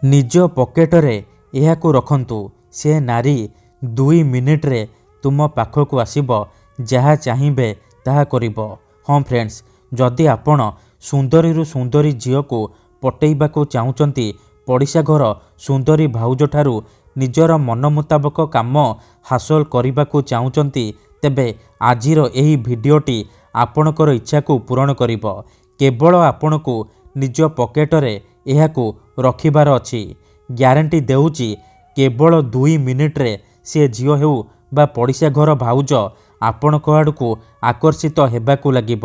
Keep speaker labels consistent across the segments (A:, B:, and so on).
A: निज पकेटरे एहाकु रखंतु। से नारी 2 मिनिट्रे तुम पाखकु आसिब, जहा चाहिबे ताहा करिब। हाँ फ्रेंड्स, जदि आपण सुंदरी सुंदरी झील को पटेइबाकु चाहुचंती, पड़िशा घर सुंदरी भाउज ठारू निजर मन मुताबक काम हासिल करने चाहूँगी, तेबे आजिर एही भिडियोटी आपणकर इच्छा को पूरण करिब। केवल आपण को निज पकेटरे एहाकु रखिबार अछि। ग्यारंटी देउची केवल 2 मिनिट्रे से झील हेउ बा पड़िशा घर भाउज आपणक आड़कू आकर्षित हेबाकु लागिब,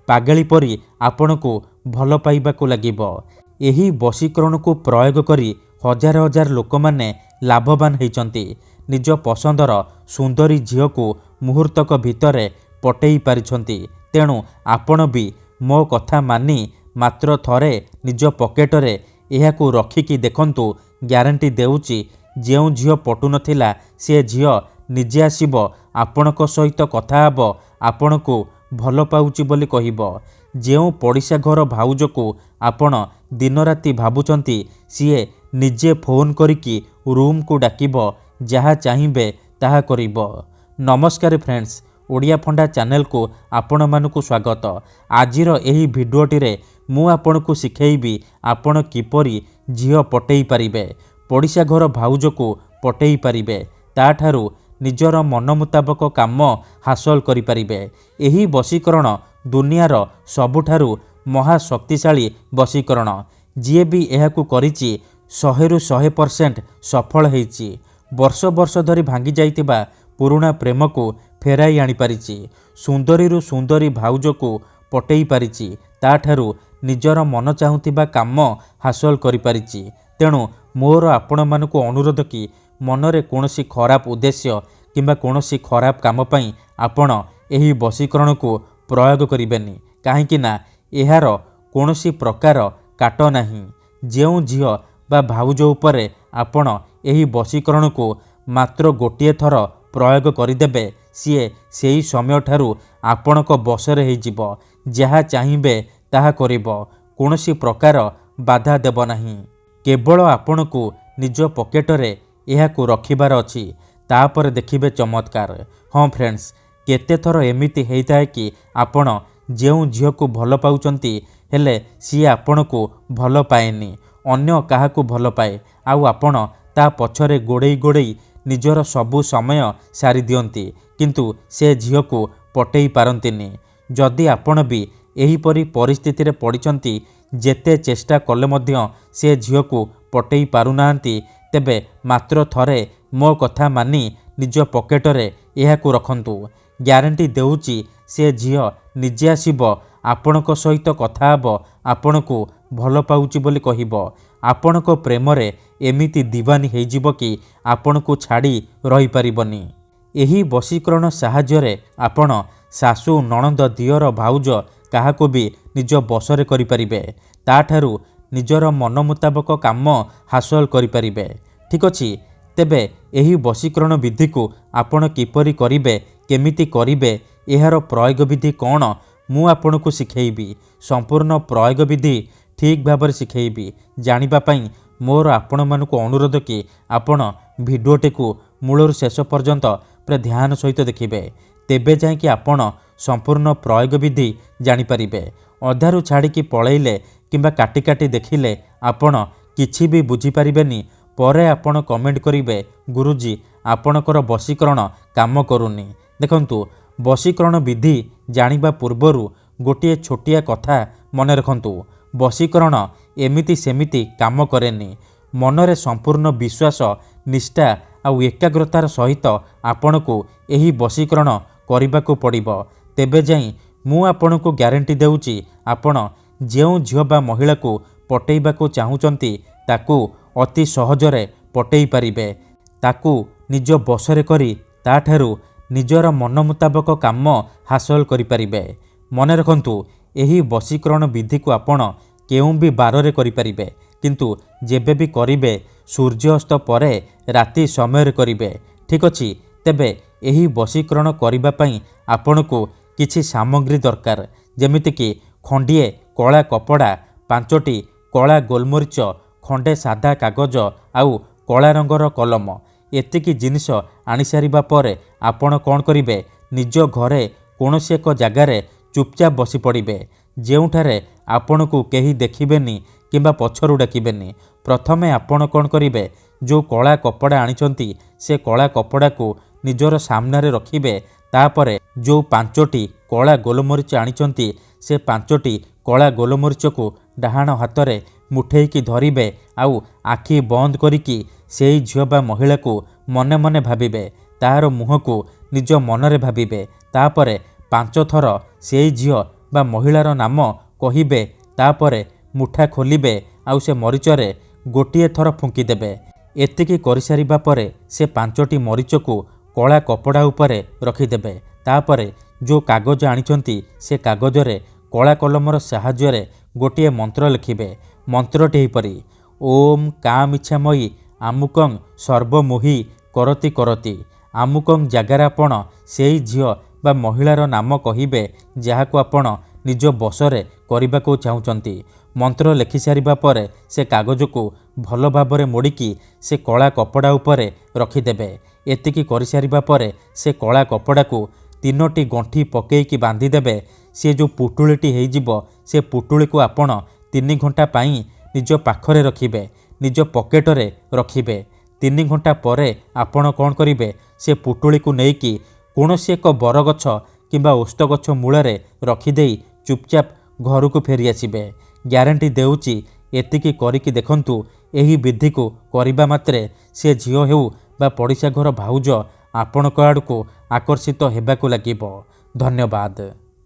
A: पागली परी आपणकू भल पाइबाकु लागिब। एही वशीकरण को प्रयोग करी हजार हजार लोक माने लाभवान होइचंती। निज पसंदर सुंदरी झील को मुहूर्तक भितरे पटेई पारिछंती। तेणु आपण भी मो कथा मानी मात्र थरे निज पकेटरे एहाकु रखिकी देखंतु। ग्यारंटी देउची जेउ झील पटु नथिला से झील निजे आसीब, आपणक सहित कथा हब, आपणकू भल पाउची बोली कहिब। जेउ पड़िशा घर भाउज को आपण दिन राति भाबुचंती, सीए निजे फोन करिकी रूम को डाकिब, जहा चाहिबे ताहा करिब। नमस्कार फ्रेंड्स, ओडिया फंडा चैनल को आपण मानकु स्वागत। आजिर एही भिडियोटी रे मु आपनकु सिखेइबी आपण किपरि झील पटेई पारिबे, पड़िशा घर भाउज को पटेई पारिबे, ताठारू निजर मन मुताबक काम हासिल करि पारिबे। एही वशीकरण दुनियार सबुठारू महाशक्तिशाली वशीकरण। जीए भी एहाकु करिछि 100% सफल होइछि। वर्ष वर्ष धरी भांगी जाइतिबा पुराणा प्रेम को फेराई आनी पारिछि। सुंदरी सुंदरी भाउज को पटेई पारिछि, ताठारू निजर मन चाहुतिबा काम हासिल करि पारिछि। तेणु मोर आपण मानकु अनुरोध कि मनरे कोनोसी खराब उद्देश्य किंबा कोनोसी खराब काम पई आपण एही वशीकरण को प्रयोग करिबेनी, काहेकि ना एहार कोनोसी प्रकार काट नाही। जेउ झील बा भाउज उपरे आपण एही वशीकरण को मात्र गोटिए थर प्रयोग करिदेबे, सीए सेही समय ठारू आपणक बसरे होइजिब, जहा चाहिबे ताहा करिब, कोनोसी प्रकार बाधा देब नाही। केवल आपणकू निज पकेटरे एहाकू रखिबार अछि, तापर देखिबे चमत्कार। हाँ फ्रेंड्स, केते थर एमिति हेइताए कि आपण जेउ झील को भल पाउचंती, हेले सी आपण को भल पाएनी, अन्य काहाकू भल पाए, आउ आपण ता पछरे गोड़ेई गोड़ेई निजर सबु समय सारी दियंती, किंतु से झील को पटेई पारंतिनी। जदि आपण भी एहीपरि परिस्थिति रे पड़िचंती, जेते चेष्टा कले मध्य से झील को पटेई पारुनाहांती, तेबे मात्र थरे मो कथा मानी निज पकेटरे एहाकु रखंतु। ग्यारंटी देउची से झील निजे आसीब, आपणक सहित कथा हब, आपणकू भल पाउची बोली कहिब। आपणक प्रेमरे एमिति दीवानी हेइजिब कि आपणकू छाड़ी रही पारिबनी। एही वशीकरण साहाय्यरे आपण सासू नणंद दियर भाउज काहाकू भी निज बसरे करि पारिबे, ताठारू निजर मन मुताबक काम हासिल करि पारिबे। ठीक अछि, तेबे एही वशीकरण विधि को आपण किपरि करिबे, केमिति करिबे, एहार प्रयोग विधि कौन, मु आपणकू सिखेइबी। संपूर्ण प्रयोग विधि ठीक भाबरे सिखेइबी। जानिबा पई मोर आपण मानकू अनुरोध कि आपण भिडियोटी को मूलर शेष पर्यंत पूरा ध्यान सहित देखिबे, तेबे जाय कि आपण संपूर्ण प्रयोग विधि जानि पारिबे। अधारू छाड़िकी पळैले किंबा काटी काटी देखिले आपण किछि भी बुझी पारिबेनी। परे आपण कमेंट करिवे, गुरुजी आपणकर वशीकरण काम करूनी। देखंतु, वशीकरण विधि जानिबा पूर्वरु गोटिए छोटिया कथा मने रखंतु। वशीकरण एमिति सेमिति काम करेनी। मनरे संपूर्ण विश्वास, निष्ठा आउ एकाग्रतार सहित आपणकू एही वशीकरण करिबाकू पड़िबो। तेबे जाई मु आपणकू ग्यारंटी देउची, आपण जेउ झील बा महिला को पटेइबाकू चाहुचंती, ताकू अति सहजरे पटेई पारिबे, ताकू निज बसरे करी ताठारू निजर मन मुताबक काम हासिल करि पारिबे। मने रखंतु, एही वशीकरण विधि को आपण केउ भी बारे करि पारिबे, किंतु जेबे भी करिबे सूर्यास्त परे राति समय करिबे। ठीक अछि, तेबे एही वशीकरण करिबा पई आपणकू किछि सामग्री दरकार, जेमिति कि खंडिए कला कपड़ा, 5टी कला गोलमरीच ଖଣ୍ଡେ ସାଧା କାଗଜ ଆଉ କଳା ରଙ୍ଗର କଲମ ଏତିକି ଜିନିଷ ଆଣିସାରିବା ପରେ ଆପଣ କ'ଣ କରିବେ, ନିଜ ଘରେ କୌଣସି ଏକ ଜାଗାରେ ଚୁପଚାପ ବସି ପଡ଼ିବେ, ଯେଉଁଠାରେ ଆପଣଙ୍କୁ କେହି ଦେଖିବେନି କିମ୍ବା ପଛରୁ ଡାକିବେନି। ପ୍ରଥମେ ଆପଣ କ'ଣ କରିବେ, ଯେଉଁ କଳା କପଡ଼ା ଆଣିଛନ୍ତି ସେ କଳା କପଡ଼ାକୁ ନିଜର ସାମ୍ନାରେ ରଖିବେ। ତାପରେ ଯେଉଁ 5ଟି କଳା ଗୋଲମରିଚ ଆଣିଛନ୍ତି ସେ 5ଟି କଳା ଗୋଲମରିଚକୁ ଡାହାଣ ହାତରେ ମୁଠେଇକି ଧରିବେ ଆଉ ଆଖି ବନ୍ଦ କରିକି ସେଇ ଝିଅ ବା ମହିଳାକୁ ମନେ ମନେ ଭାବିବେ, ତାହାର ମୁହଁକୁ ନିଜ ମନରେ ଭାବିବେ। ତାପରେ 5 ଥର ସେଇ ଝିଅ ବା ମହିଳାର ନାମ କହିବେ। ତାପରେ ମୁଠା ଖୋଲିବେ ଆଉ ସେ ମରିଚରେ ଗୋଟିଏ ଥର ଫୁଙ୍କିଦେବେ। ଏତିକି କରିସାରିବା ପରେ ସେ 5ଟି ମରିଚକୁ କଳା କପଡ଼ା ଉପରେ ରଖିଦେବେ। ତାପରେ ଯେଉଁ କାଗଜ ଆଣିଛନ୍ତି ସେ କାଗଜରେ କଳା କଲମର ସାହାଯ୍ୟରେ ଗୋଟିଏ ମନ୍ତ୍ର ଲେଖିବେ। ମନ୍ତ୍ରଟି ଏହିପରି, ଓମ୍ କାମିଚ୍ଛାମୟୀ ଆମୁକଂ ସର୍ବମୋହି କରତି କରତି। ଆମୁକଂ ଜାଗାରେ ଆପଣ ସେଇ ଝିଅ ବା ମହିଳାର ନାମ କହିବେ ଯାହାକୁ ଆପଣ ନିଜ ବଶରେ କରିବାକୁ ଚାହୁଁଛନ୍ତି। ମନ୍ତ୍ର ଲେଖିସାରିବା ପରେ ସେ କାଗଜକୁ ଭଲ ଭାବରେ ମୋଡ଼ିକି ସେ କଳା କପଡ଼ା ଉପରେ ରଖିଦେବେ। ଏତିକି କରିସାରିବା ପରେ ସେ କଳା କପଡ଼ାକୁ 3ଟି ଗଣ୍ଠି ପକେଇକି ବାନ୍ଧିଦେବେ। ସେ ଯେଉଁ ପୁଟୁଳିଟି ହେଇଯିବ ସେ ପୁଟୁଳିକୁ ଆପଣ 3 ଘଣ୍ଟା ପାଇଁ ନିଜ ପାଖରେ ରଖିବେ, ନିଜ ପକେଟରେ ରଖିବେ। 3 ଘଣ୍ଟା ପରେ ଆପଣ କ'ଣ କରିବେ, ସେ ପୁଟୁଳିକୁ ନେଇକି କୌଣସି ଏକ ବରଗଛ କିମ୍ବା ଓସ୍ତ ଗଛ ମୂଳରେ ରଖିଦେଇ ଚୁପଚାପ ଘରକୁ ଫେରିଆସିବେ। ଗ୍ୟାରେଣ୍ଟି ଦେଉଛି, ଏତିକି କରିକି ଦେଖନ୍ତୁ। ଏହି ବିଧିକୁ କରିବା ମାତ୍ରେ ସେ ଝିଅ ହେଉ ବା ପଡ଼ିଶା ଘର ଭାଉଜ ଆପଣଙ୍କ ଆଡ଼କୁ ଆକର୍ଷିତ ହେବାକୁ ଲାଗିବ। ଧନ୍ୟବାଦ।